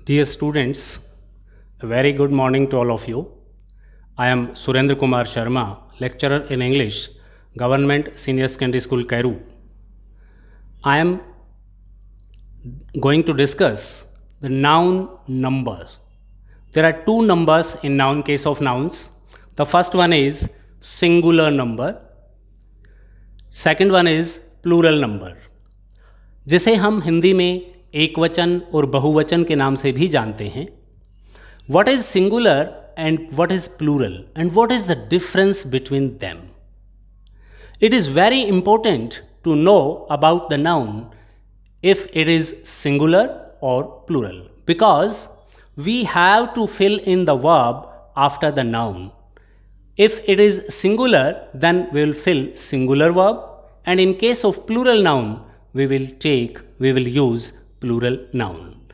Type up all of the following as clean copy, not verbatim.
Dear students, a very good morning to all of you. I am Surendra Kumar Sharma, lecturer in English, Government Senior Secondary School, Kairu. I am going to discuss the noun numbers. There are two numbers in noun case of nouns. The first one is singular number. Second one is plural number, जिसे हम हिंदी में एक वचन और बहुवचन के नाम से भी जानते हैं. What is singular and what is plural and what is the difference between them? It is very important to know about the noun if it is singular or plural, because we have to fill in the verb after the noun. If it is singular, then we will fill singular verb, and in case of plural noun, we will use plural noun.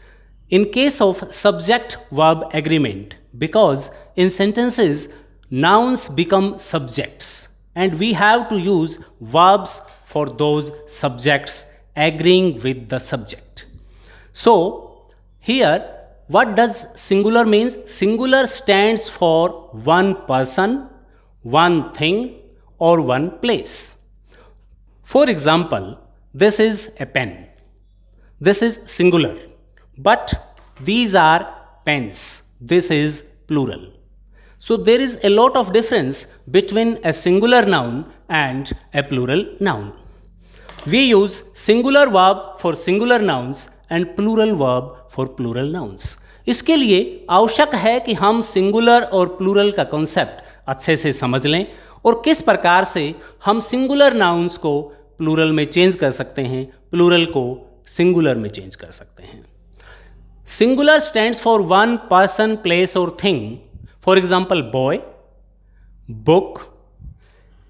In case of subject-verb agreement, because in sentences, nouns become subjects, and we have to use verbs for those subjects agreeing with the subject. So, here, what does singular means? Singular stands for one person, one thing, or one place. For example, this is a pen. This is singular, but these are pens. This is plural. So there is a lot of difference between a singular noun and a plural noun. We use singular verb for singular nouns and plural verb for plural nouns. इसके लिए आवश्यक है कि हम singular और plural का concept अच्छे से समझ लें और किस प्रकार से हम सिंगुलर नाउन्स को प्लूरल में चेंज कर सकते हैं, प्लूरल को सिंगुलर में चेंज कर सकते हैं. Singular stands for one person, place और thing. For example, boy, book.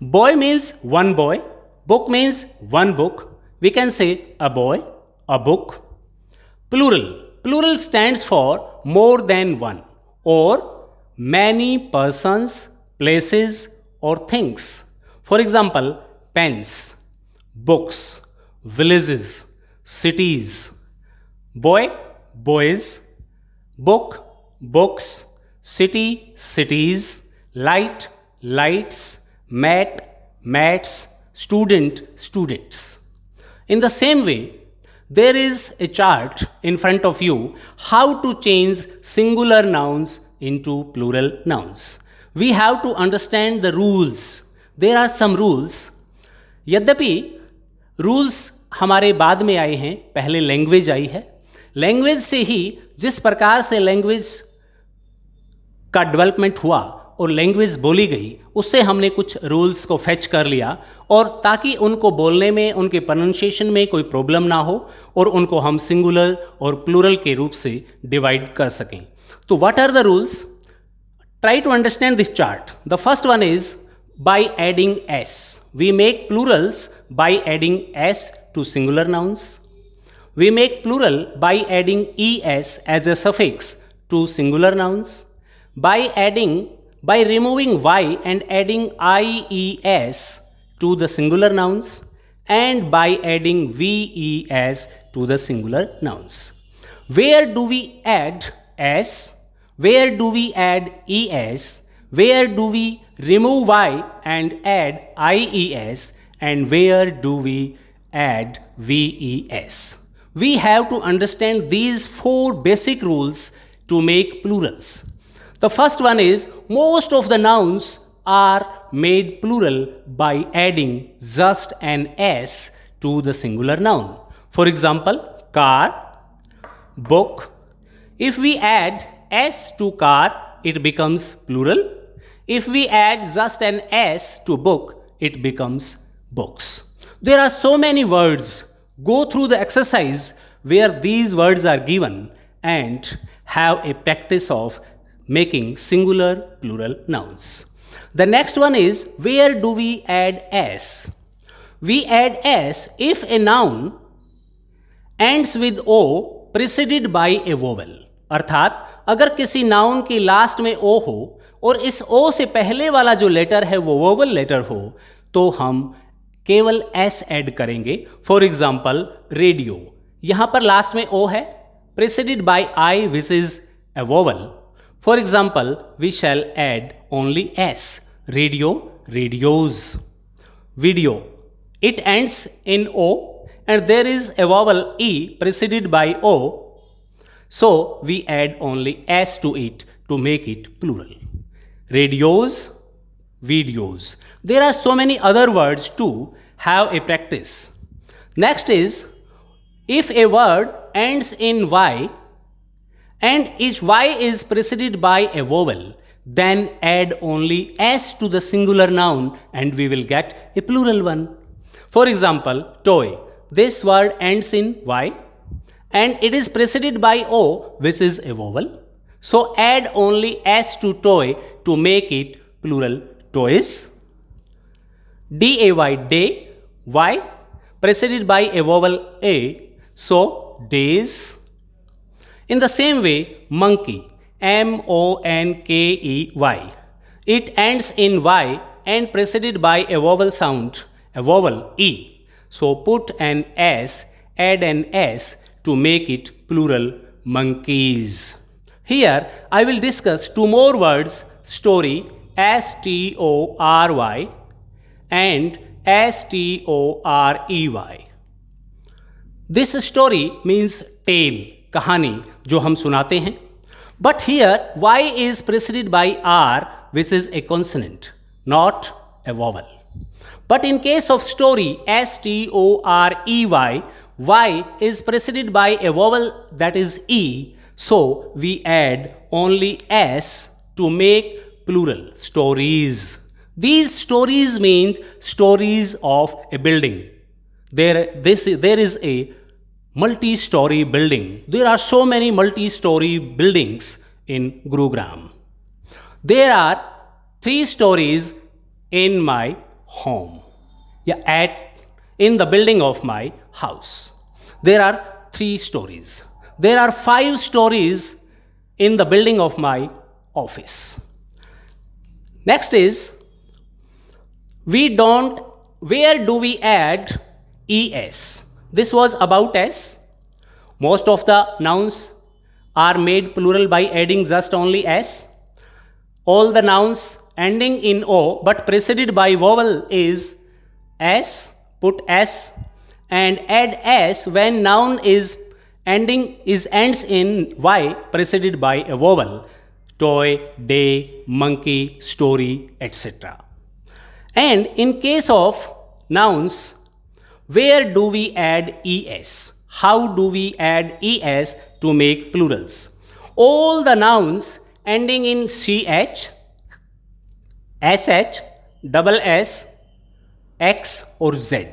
Boy means one boy, book means one book. We can say a boy, a book. Plural stands for more than one or many persons, places or things. For example, pens, books, villages, cities. Boy, boys. Book, books. City, cities. Light, lights. Mat, mats. Student, students. In the same way, there is a chart in front of you how to change singular nouns into plural nouns. We have to understand the rules. There are some rules. यद्यपि rules हमारे बाद में आए हैं, पहले language I है. Language से ही जिस प्रकार से लैंग्वेज का डेवलपमेंट हुआ और लैंग्वेज बोली गई, उससे हमने कुछ रूल्स को फेच कर लिया, और ताकि उनको बोलने में, उनके प्रोनाउंसिएशन में कोई प्रॉब्लम ना हो और उनको हम सिंगुलर और प्लूरल के रूप से डिवाइड कर सकें. तो what are the rules? Try to understand this chart. The first one is by adding S. We make plurals by adding S to singular nouns. We make plural by adding es as a suffix to singular nouns. By removing y and adding ies to the singular nouns, and by adding ves to the singular nouns. Where do we add s? Where do we add es? Where do we remove y and add ies? And where do we add ves? We have to understand these four basic rules to make plurals. The first one is most of the nouns are made plural by adding just an s to the singular noun. For example, car, book. If we add s to car, it becomes plural. If we add just an s to book, it becomes books. There are so many words. Go through the exercise where these words are given and have a practice of making singular plural nouns. The next one is, where do we add s? We add s if a noun ends with o preceded by a vowel. अर्थात अगर किसी noun की last में o हो और इस o से पहले वाला जो लेटर है वो वोवल लेटर हो, तो हम केवल s ऐड करेंगे. For example, radio. यहाँ पर लास्ट में o है, preceded by I, which is a vowel. For example, we shall add only S. Radio, radios. Video, it ends in O and there is a vowel E preceded by O. So we add only S to it to make it plural. Radios, videos. There are so many other words to have a practice. Next is, if a word ends in Y and each Y is preceded by a vowel, then add only S to the singular noun and we will get a plural one. For example, toy. This word ends in Y and it is preceded by O, which is a vowel. So add only S to toy to make it plural, toys. D-A-Y, day, Y, preceded by a vowel A, so days. In the same way, monkey, M-O-N-K-E-Y. It ends in Y and preceded by a vowel sound, a vowel E. So put an S, add an S to make it plural, monkeys. Here I will discuss two more words, story, S-T-O-R-Y and S-T-O-R-E-Y. This story means tale, कहानी जो हम सुनाते हैं. But here Y is preceded by R, which is a consonant, not a vowel. But in case of story, S-T-O-R-E-Y, Y is preceded by a vowel that is E, so we add only S to make plural, stories. These stories mean stories of a building. There is a multi-story building. There are so many multi-story buildings in Gurugram. There are 3 stories in my home. In the building of my house. There are 3 stories. There are 5 stories in the building of my office. Next is, where do we add ES? This was about S. Most of the nouns are made plural by adding just only S. All the nouns ending in O but preceded by vowel is S. Put S and add S when noun ends in Y preceded by a vowel. Toy, day, monkey, story, etc. And in case of nouns, where do we add ES? How do we add ES to make plurals? All the nouns ending in CH, SH, double S, X or Z.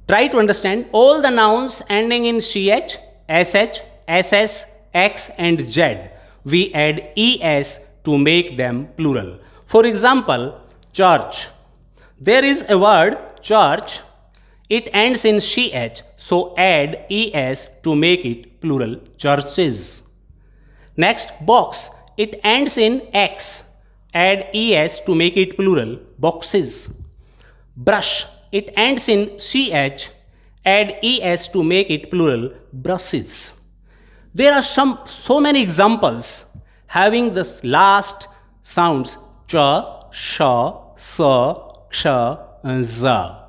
Try to understand, all the nouns ending in CH, SH, SS, X and Z, we add ES to make them plural. For example, church. There is a word church, it ends in CH, so add ES to make it plural, churches. Next, box, it ends in X, add ES to make it plural, boxes. Brush, it ends in CH, add ES to make it plural, brushes. There are so many examples having this last sounds cha, sha, sa, ksha, and za.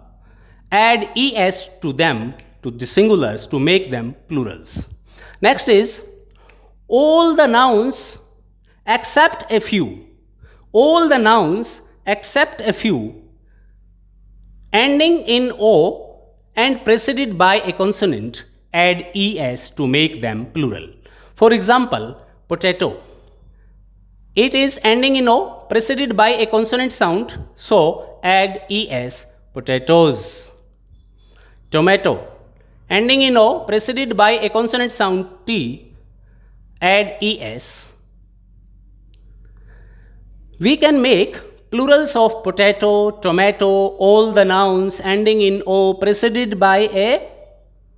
Add ES to them, to the singulars, to make them plurals. Next is, all the nouns except a few. All the nouns except a few ending in O and preceded by a consonant, add ES to make them plural. For example, potato. It is ending in O preceded by a consonant sound, so add ES, potatoes. Tomato. Ending in O preceded by a consonant sound T, add ES. We can make plurals of potato, tomato, all the nouns ending in O preceded by a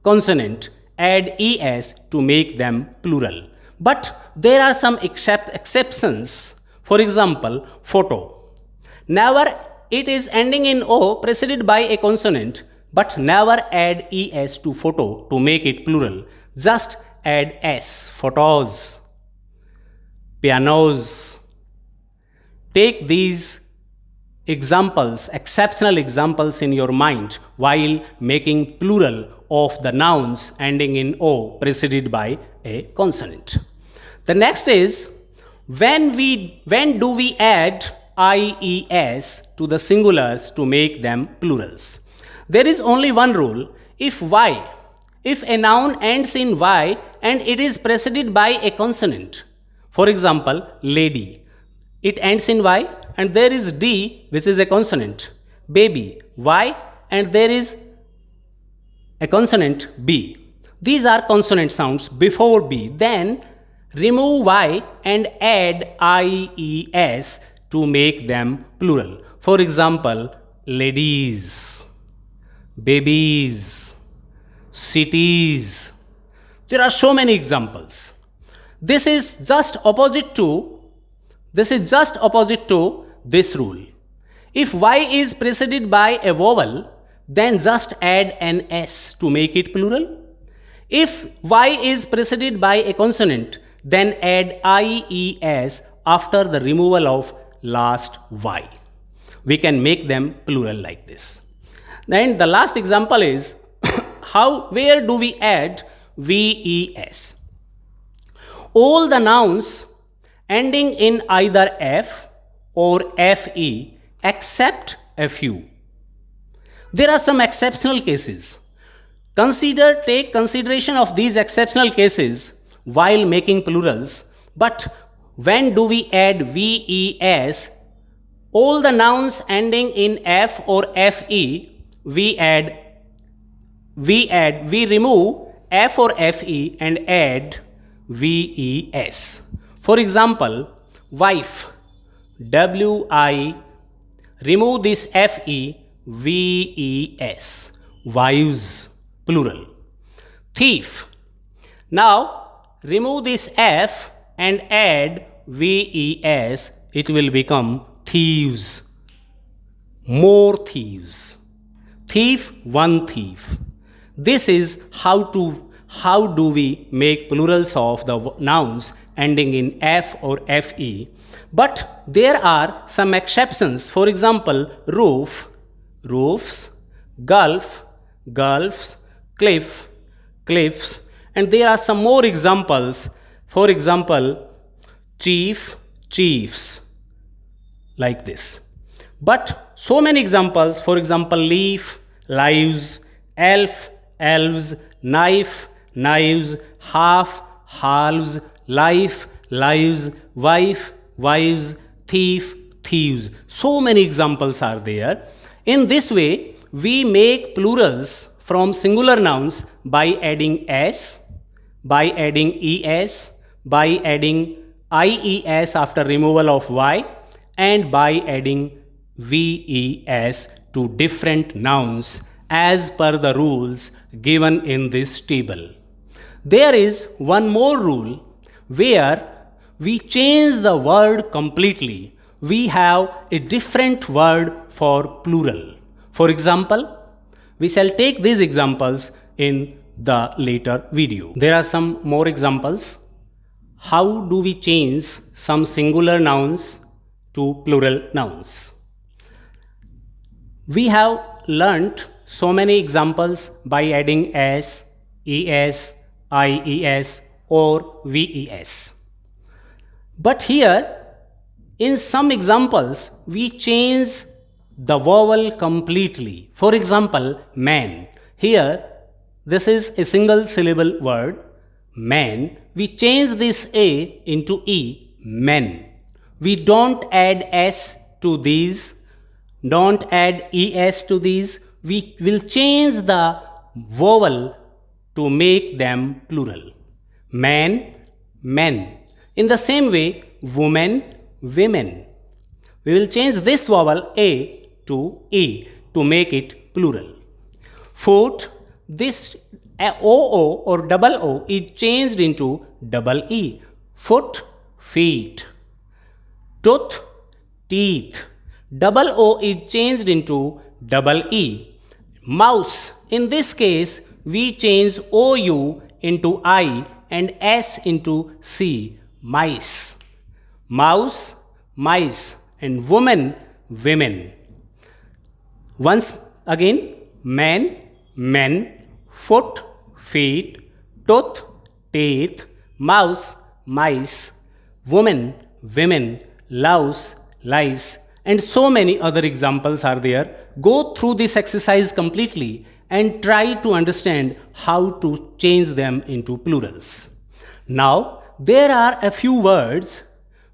consonant, add ES to make them plural. But there are some exceptions. For example, photo. Never it is ending in O preceded by a consonant, But never add es to photo to make it plural. Just add s, photos, pianos. Take these examples, exceptional examples in your mind while making plural of the nouns ending in o preceded by a consonant. The next is when do we add ies to the singulars to make them plurals? There is only one rule. If a noun ends in y and it is preceded by a consonant, for example, lady, it ends in y and there is d which is a consonant. Baby, y and there is a consonant b. These are consonant sounds before b. Then remove y and add ies to make them plural. For example, ladies, babies, cities. There are so many examples. This is just opposite to this rule. If y is preceded by a vowel, then just add an s to make it plural. If y is preceded by a consonant, then add ies after the removal of last y. We can make them plural like this. Then the last example is where do we add ves? All the nouns ending in either f or fe except a few. There are some exceptional cases. Take consideration of these exceptional cases while making plurals. But when do we add ves? All the nouns ending in f or fe, we remove f or fe and add ves. For example, wife, wi, remove this fe, ves, wives, plural. Thief, now remove this f and add ves, it will become thieves, more thieves. Thief, one thief. This is how do we make plurals of the nouns ending in f or fe. But there are some exceptions. For example, roof, roofs, gulf, gulfs, cliff, cliffs. And there are some more examples. For example, chief, chiefs, like this. But so many examples. For example, leaf, lives, elf, elves, knife, knives, half, halves, life, lives, wife, wives, thief, thieves. So many examples are there. In this way, we make plurals from singular nouns by adding s, by adding es, by adding ies after removal of y, and by adding ves to different nouns as per the rules given in this table. There is one more rule where we change the word completely. We have a different word for plural. For example, we shall take these examples in the later video. There are some more examples. How do we change some singular nouns to plural nouns? We have learnt so many examples by adding s, es, ies or ves. But here, in some examples, we change the vowel completely. For example, man. Here, this is a single syllable word, man. We change this a into e, men. We don't add s to these, don't add es to these. We will change the vowel to make them plural. Man, men. In the same way, woman, women. We will change this vowel a to e to make it plural. Foot, this oo or double o is changed into double e. Foot, feet. Tooth, teeth. Double o is changed into double e. Mouse. In this case, we change OU into I and S into C. Mice. Mouse, mice, and woman, women. Once again, man, men, foot, feet, tooth, teeth, mouse, mice, woman, women, louse, lice, and so many other examples are there. Go through this exercise completely and try to understand how to change them into plurals. Now, there are a few words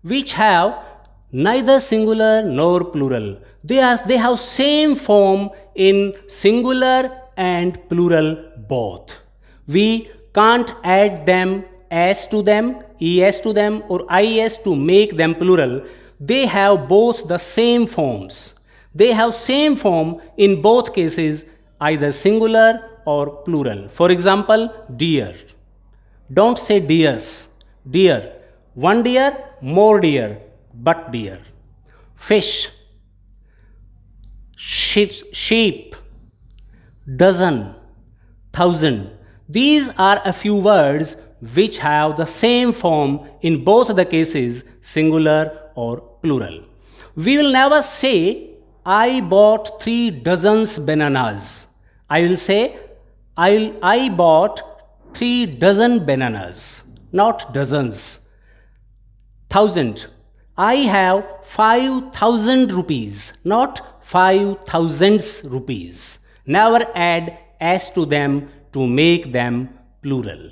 which have neither singular nor plural. They have same form in singular and plural both. We can't add them s to them, es to them, or is to make them plural. They have both the same forms. They have same form in both cases, either singular or plural. For example, deer. Don't say deers. Deer. One deer, more deer, but deer. Fish. Sheep. Dozen. Thousand. These are a few words which have the same form in both the cases, singular or plural. We will never say, I bought 3 dozens bananas. I will say, I bought 3 dozen bananas, not dozens. Thousand. I have 5,000 rupees, not 5,000 rupees. Never add s to them to make them plural.